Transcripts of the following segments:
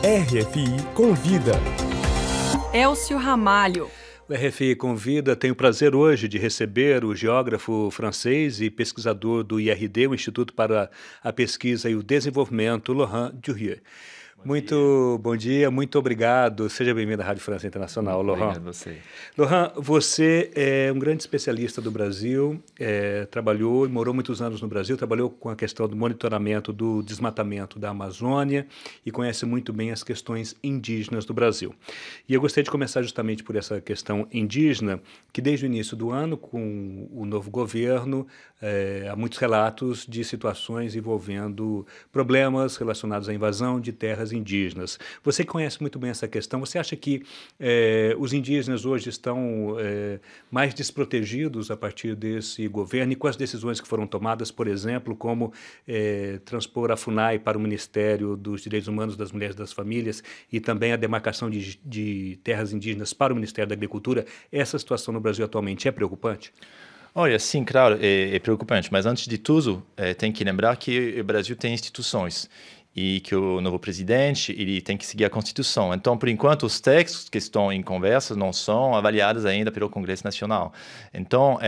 RFI Convida. Elcio Ramalho. O RFI Convida tem o prazer hoje de receber o geógrafo francês e pesquisador do IRD, o Instituto para a Pesquisa e o Desenvolvimento, Laurent Durieux. Muito bom dia, muito obrigado. Seja bem-vindo à Rádio França Internacional, Laurent. Obrigado a você. Laurent, você é um grande especialista do Brasil, trabalhou e morou muitos anos no Brasil, trabalhou com a questão do monitoramento do desmatamento da Amazônia e conhece muito bem as questões indígenas do Brasil. E eu gostaria de começar justamente por essa questão indígena, que desde o início do ano, com o novo governo, há muitos relatos de situações envolvendo problemas relacionados à invasão de terras indígenas. Você conhece muito bem essa questão. Você acha que os indígenas hoje estão mais desprotegidos a partir desse governo e com as decisões que foram tomadas, por exemplo, como transpor a FUNAI para o Ministério dos Direitos Humanos, das Mulheres e das Famílias e também a demarcação de terras indígenas para o Ministério da Agricultura? Essa situação no Brasil atualmente é preocupante? Olha, sim, claro, é preocupante, mas antes de tudo, tem que lembrar que o Brasil tem instituições e que o novo presidente ele tem que seguir a Constituição. Então, por enquanto, os textos que estão em conversa não são avaliados ainda pelo Congresso Nacional. Então,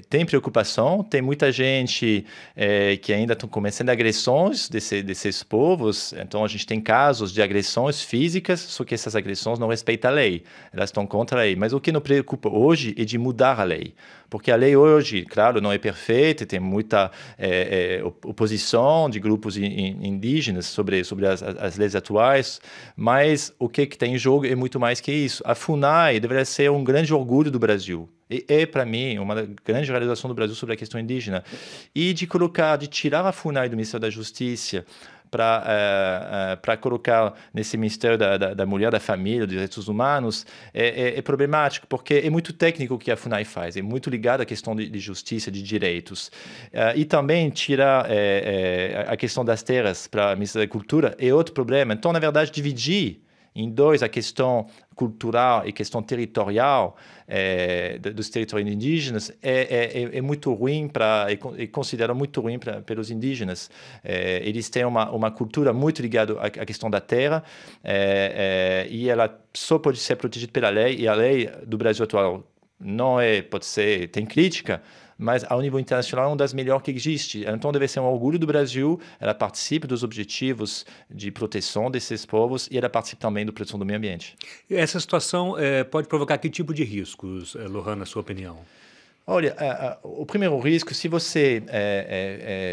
tem preocupação, tem muita gente que ainda estão começando agressões desses povos. Então, a gente tem casos de agressões físicas, só que essas agressões não respeitam a lei, elas estão contra a lei. Mas o que nos preocupa hoje é de mudar a lei. Porque a lei hoje, claro, não é perfeita, tem muita oposição de grupos indígenas sobre as leis atuais, mas o que tem em jogo é muito mais que isso. A FUNAI deveria ser um grande orgulho do Brasil. E é, para mim, uma grande realização do Brasil sobre a questão indígena. E de tirar a FUNAI do Ministério da Justiça, para colocar nesse Ministério da Mulher, da Família, dos Direitos Humanos, é problemático, porque é muito técnico o que a FUNAI faz, é muito ligado à questão de justiça, de direitos. E também tirar a questão das terras para a Ministério da Cultura é outro problema. Então, na verdade, dividir em dois a questão cultural e questão territorial dos territórios indígenas é muito ruim é considerado muito ruim pelos indígenas. Eles têm uma cultura muito ligada à questão da terra e ela só pode ser protegida pela lei, e a lei do Brasil atual tem crítica, mas ao nível internacional é uma das melhores que existe. Então deve ser um orgulho do Brasil, ela participa dos objetivos de proteção desses povos e ela participa também da proteção do meio ambiente. E essa situação pode provocar que tipo de riscos, Laurent, na sua opinião? Olha, o primeiro risco, se você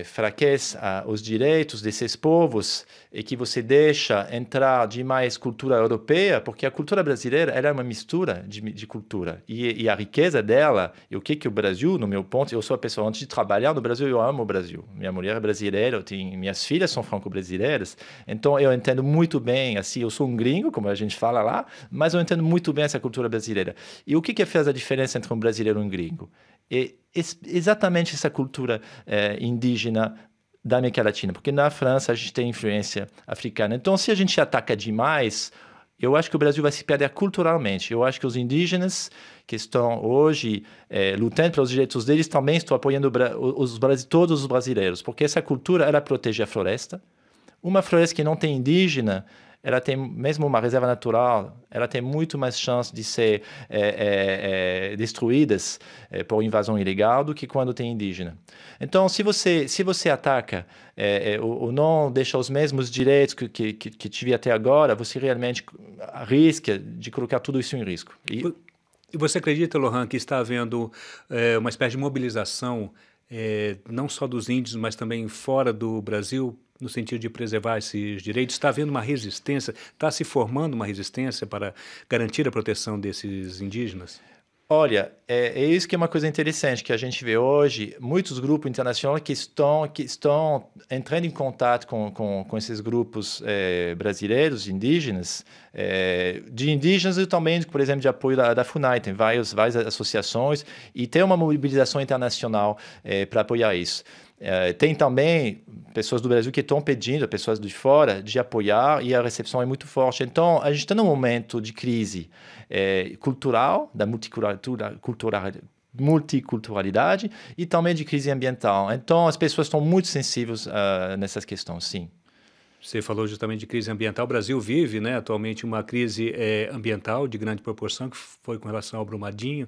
enfraquece os direitos desses povos e que você deixa entrar demais cultura europeia, porque a cultura brasileira ela é uma mistura de cultura. E a riqueza dela, e o que o Brasil, no meu ponto, eu sou a pessoa, antes de trabalhar no Brasil, eu amo o Brasil. Minha mulher é brasileira, minhas filhas são franco-brasileiras, então eu entendo muito bem, assim, eu sou um gringo, como a gente fala lá, mas eu entendo muito bem essa cultura brasileira. E o que faz a diferença entre um brasileiro e um gringo? É exatamente essa cultura indígena da América Latina, porque na França a gente tem influência africana. Então, se a gente ataca demais, eu acho que o Brasil vai se perder culturalmente. Eu acho que os indígenas que estão hoje lutando pelos direitos deles também estão apoiando todos os brasileiros, porque essa cultura ela protege a floresta. Uma floresta que não tem indígena, ela tem mesmo uma reserva natural, ela tem muito mais chance de ser destruídas por invasão ilegal do que quando tem indígena. Então, se você ataca ou não deixa os mesmos direitos que tive até agora, você realmente arrisca de colocar tudo isso em risco. E você acredita, Laurent, que está havendo uma espécie de mobilização não só dos índios, mas também fora do Brasil, no sentido de preservar esses direitos? Está havendo uma resistência, está se formando uma resistência para garantir a proteção desses indígenas? Olha, é isso que é uma coisa interessante que a gente vê hoje, muitos grupos internacionais que estão entrando em contato com esses grupos brasileiros, indígenas, de indígenas e também, por exemplo, de apoio da FUNAI, tem várias associações e tem uma mobilização internacional para apoiar isso. Tem também pessoas do Brasil que estão pedindo, pessoas de fora, de apoiar, e a recepção é muito forte. Então, a gente está num momento de crise cultural, da multiculturalidade e também de crise ambiental. Então, as pessoas estão muito sensíveis nessas questões, sim. Você falou justamente de crise ambiental. O Brasil vive, né, atualmente uma crise ambiental de grande proporção, que foi com relação ao Brumadinho.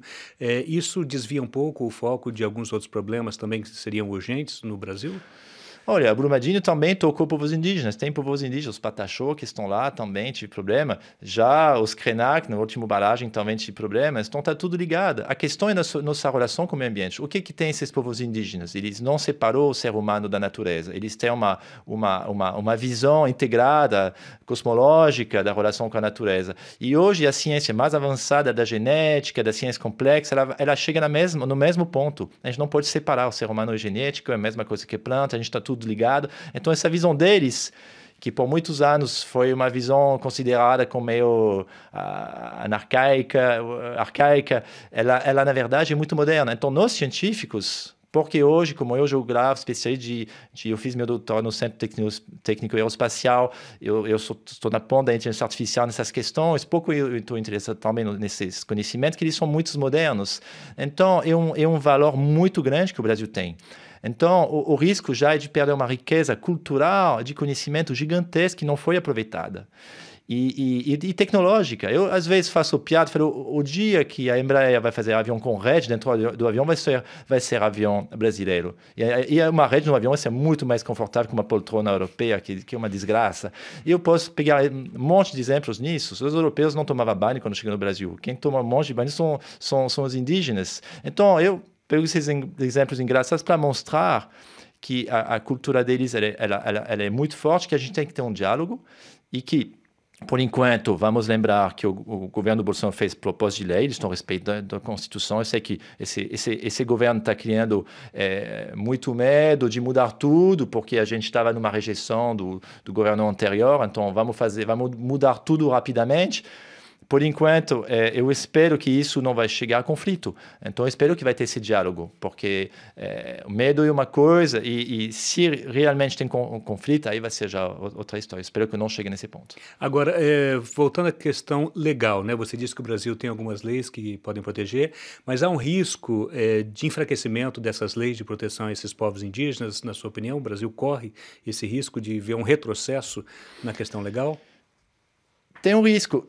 Isso desvia um pouco o foco de alguns outros problemas também que seriam urgentes no Brasil? Olha, Brumadinho também tocou povos indígenas. Tem povos indígenas, os Pataxó, que estão lá também, tive problema. Já os Krenak, na última barragem, também tive problemas. Então, está tudo ligado. A questão é nossa relação com o meio ambiente. O que tem esses povos indígenas? Eles não separou o ser humano da natureza. Eles têm uma visão integrada, cosmológica da relação com a natureza. E hoje, a ciência mais avançada da genética, da ciência complexa, ela chega no mesmo ponto. A gente não pode separar o ser humano genético, é a mesma coisa que planta, a gente está tudo ligado. Então, essa visão deles, que por muitos anos foi uma visão considerada como meio arcaica, ela, na verdade, é muito moderna. Então, nós, científicos, porque hoje, como eu geógrafo, especialista eu fiz meu doutorado no Centro Técnico Aeroespacial, eu estou na ponta da inteligência artificial nessas questões, pouco eu estou interessado também nesses conhecimentos, que eles são muito modernos. Então, é um valor muito grande que o Brasil tem. Então, o risco já é de perder uma riqueza cultural, de conhecimento gigantesca que não foi aproveitada. E tecnológica. Eu, às vezes, faço piada, falo, o dia que a Embraer vai fazer avião com rede dentro do avião, vai ser avião brasileiro. E uma rede no avião vai ser muito mais confortável que uma poltrona europeia, que é uma desgraça. E eu posso pegar um monte de exemplos nisso. Os europeus não tomavam banho quando chegam no Brasil. Quem toma um monte de banho são os indígenas. Então, eu pego esses exemplos engraçados para mostrar que a cultura deles ela é muito forte, que a gente tem que ter um diálogo e que, por enquanto, vamos lembrar que o governo Bolsonaro fez propósito de lei, eles estão respeitando a Constituição. Eu sei que esse governo está criando muito medo de mudar tudo, porque a gente estava numa rejeição do governo anterior, então vamos mudar tudo rapidamente. Por enquanto, eu espero que isso não vai chegar a conflito. Então, eu espero que vai ter esse diálogo, porque o medo é uma coisa e se realmente tem conflito, aí vai ser já outra história. Eu espero que não chegue nesse ponto. Agora, voltando à questão legal, né? Você disse que o Brasil tem algumas leis que podem proteger, mas há um risco de enfraquecimento dessas leis de proteção a esses povos indígenas, na sua opinião? O Brasil corre esse risco de ver um retrocesso na questão legal? Tem um risco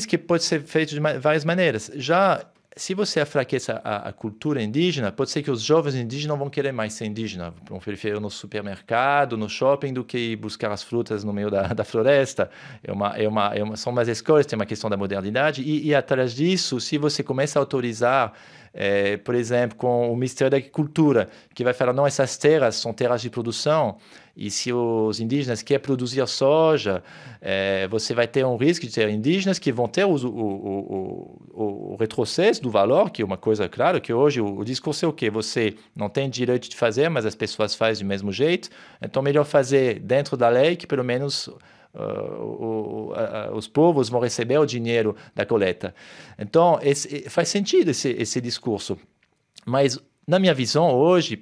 que pode ser feito de várias maneiras. Já, se você enfraquece a cultura indígena, pode ser que os jovens indígenas não vão querer mais ser indígenas, vão preferir no supermercado, no shopping, do que buscar as frutas no meio da floresta. São umas escolhas, tem uma questão da modernidade. E atrás disso, se você começa a autorizar, por exemplo, com o Ministério da Agricultura, que vai falar, não, essas terras são terras de produção, e se os indígenas querem produzir soja, você vai ter um risco de ter indígenas que vão ter o retrocesso do valor, que é uma coisa, claro, que hoje o discurso é o quê? Você não tem direito de fazer, mas as pessoas fazem do mesmo jeito, então melhor fazer dentro da lei, que pelo menos os povos vão receber o dinheiro da coleta. Então, faz sentido esse discurso. Mas, na minha visão, hoje,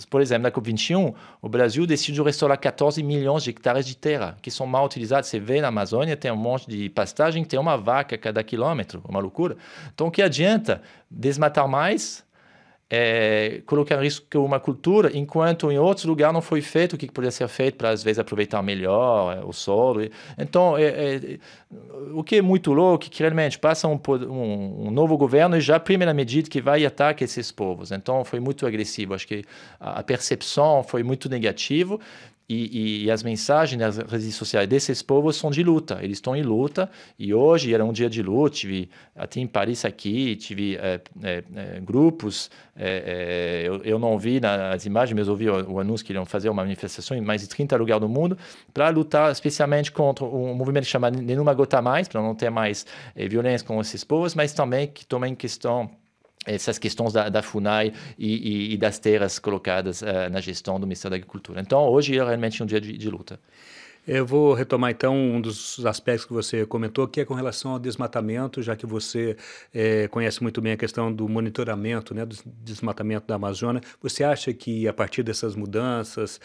por exemplo, na COP21, o Brasil decidiu restaurar 14 milhões de hectares de terra, que são mal utilizados. Você vê na Amazônia, tem um monte de pastagem, tem uma vaca a cada quilômetro, uma loucura. Então, o que adianta desmatar mais, colocar em risco uma cultura, enquanto em outros lugares não foi feito o que poderia ser feito para, às vezes, aproveitar melhor o solo. Então, o que é muito louco é que realmente passa um novo governo e já a primeira medida que vai atacar esses povos. Então, foi muito agressivo. Acho que a percepção foi muito negativa. E as mensagens nas redes sociais desses povos são de luta. Eles estão em luta. E hoje era um dia de luta. Tive até em Paris aqui, tive grupos. Eu não vi nas imagens, mas ouvi o anúncio que iam fazer uma manifestação em mais de 30 lugares do mundo para lutar especialmente contra um movimento chamado Nenhuma Gota Mais, para não ter mais violência com esses povos, mas também que toma em questão essas questões da FUNAI e das terras colocadas na gestão do Ministério da Agricultura. Então, hoje é realmente um dia de luta. Eu vou retomar, então, um dos aspectos que você comentou, que é com relação ao desmatamento, já que você conhece muito bem a questão do monitoramento, né, do desmatamento da Amazônia. Você acha que, a partir dessas mudanças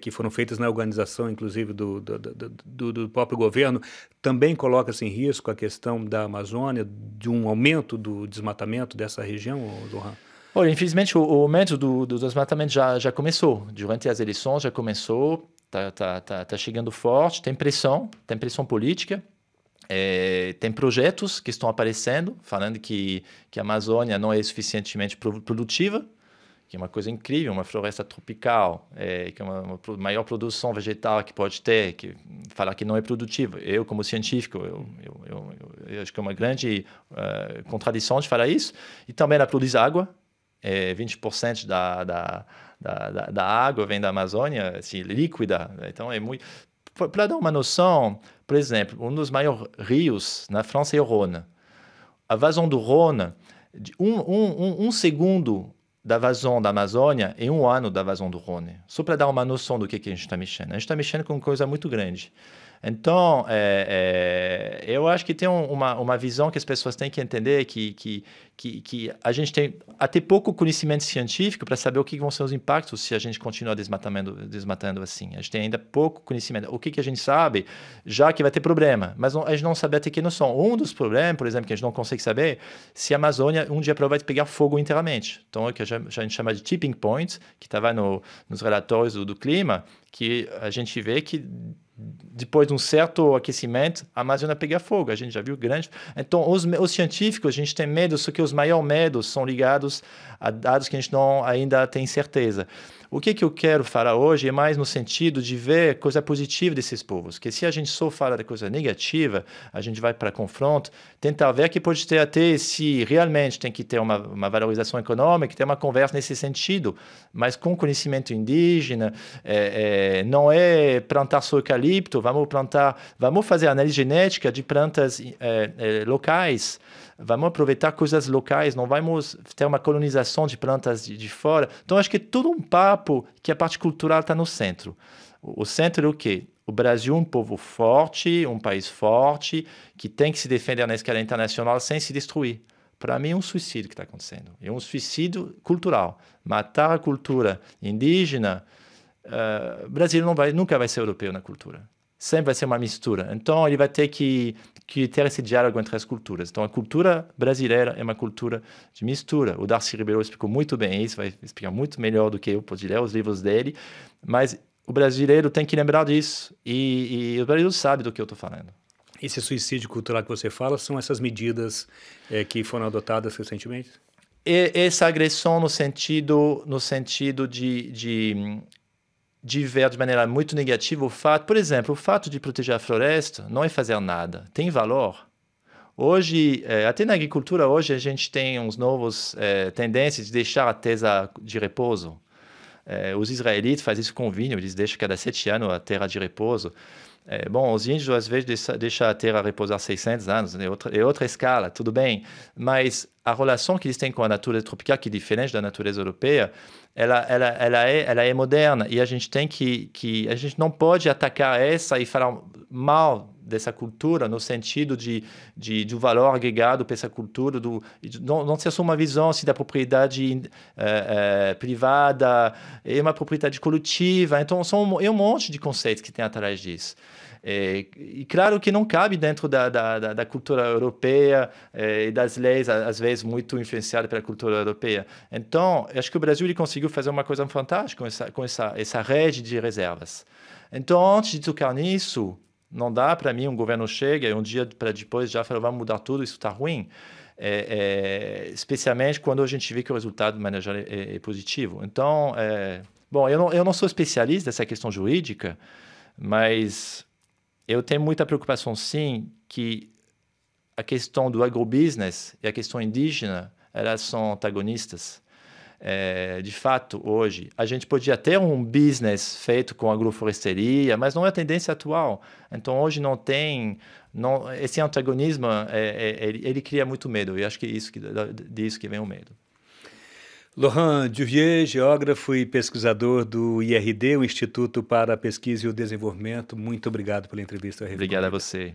que foram feitas na organização, inclusive, do próprio governo, também coloca-se em risco a questão da Amazônia, de um aumento do desmatamento dessa região, Lohan? Olha, infelizmente, o aumento do desmatamento já começou. Durante as eleições já começou. tá chegando forte, tem pressão política. Tem projetos que estão aparecendo, falando que a Amazônia não é suficientemente produtiva, que é uma coisa incrível, uma floresta tropical, que é uma maior produção vegetal que pode ter, que falar que não é produtiva. Eu, como científico, eu acho que é uma grande contradição de falar isso. E também ela produz água, 20% da água vem da Amazônia, assim, líquida. Então, é muito... Para dar uma noção, por exemplo, um dos maiores rios na França é o Rhône. A vazão do Rhône, um segundo da vazão da Amazônia é 1 ano da vazão do Rhône. Só para dar uma noção do que a gente está mexendo. A gente está mexendo com uma coisa muito grande. Então, eu acho que tem uma visão que as pessoas têm que entender que a gente tem até pouco conhecimento científico para saber o que vão ser os impactos se a gente continuar desmatando assim. A gente tem ainda pouco conhecimento. O que a gente sabe, já que vai ter problema, mas a gente não sabe até que noção. Um dos problemas, por exemplo, que a gente não consegue saber, se a Amazônia um dia vai pegar fogo inteiramente. Então, é o que a gente chama de tipping point, que estava nos relatórios do clima, que a gente vê que depois de um certo aquecimento, a Amazônia pega fogo. A gente já viu grande... Então, os científicos, a gente tem medo, só que os maiores medos são ligados a dados que a gente não ainda tem certeza. O que eu quero falar hoje é mais no sentido de ver coisa positiva desses povos. Que se a gente só fala de coisa negativa, a gente vai para confronto, tentar ver que pode ter até, se realmente tem que ter uma valorização econômica, ter uma conversa nesse sentido, mas com conhecimento indígena, não é plantar só eucalipto, vamos fazer análise genética de plantas locais, vamos aproveitar coisas locais, não vamos ter uma colonização de plantas de fora. Então, acho que é tudo um papo que a parte cultural está no centro. O centro é o quê? O Brasil é um povo forte, um país forte, que tem que se defender na escala internacional sem se destruir. Para mim, é um suicídio que está acontecendo. É um suicídio cultural. Matar a cultura indígena, o Brasil nunca vai ser europeu na cultura. Sempre vai ser uma mistura. Então, ele vai ter que ter esse diálogo entre as culturas. Então, a cultura brasileira é uma cultura de mistura. O Darcy Ribeiro explicou muito bem isso, vai explicar muito melhor do que eu, pode ler os livros dele, mas o brasileiro tem que lembrar disso, e o Brasil sabe do que eu estou falando. Esse suicídio cultural que você fala são essas medidas que foram adotadas recentemente? Essa agressão no sentido de ver de maneira muito negativa o fato, por exemplo, o fato de proteger a floresta não é fazer nada, tem valor. Hoje, até na agricultura, hoje a gente tem uns novos tendências de deixar a terra de repouso. Os israelitas fazem isso com vinho, eles deixam cada 7 anos a terra de repouso. Bom, os índios às vezes deixam a terra repousar 600 anos, é outra escala, tudo bem, mas a relação que eles têm com a natureza tropical, que é diferente da natureza europeia, ela é moderna, e a gente tem a gente não pode atacar essa e falar mal dessa cultura no sentido do valor agregado para essa cultura, não ser só uma visão assim, da propriedade privada, é uma propriedade coletiva. Então, é um monte de conceitos que tem atrás disso. E claro que não cabe dentro da cultura europeia e das leis, às vezes muito influenciadas pela cultura europeia. Então, acho que o Brasil ele conseguiu fazer uma coisa fantástica com essa rede de reservas. Então, antes de tocar nisso, não dá para mim, um governo chega e um dia para depois já fala, vamos mudar tudo, isso está ruim. Especialmente quando a gente vê que o resultado manejado é positivo. Então, bom, eu não sou especialista nessa questão jurídica, mas eu tenho muita preocupação, sim, que a questão do agrobusiness e a questão indígena, elas são antagonistas. De fato, hoje, a gente podia ter um business feito com agroforesteria, mas não é a tendência atual. Então, hoje não tem... esse antagonismo, ele cria muito medo. E acho que é disso que vem o medo. Laurent Duvier, geógrafo e pesquisador do IRD, o Instituto para a Pesquisa e o Desenvolvimento. Muito obrigado pela entrevista. Obrigado a você.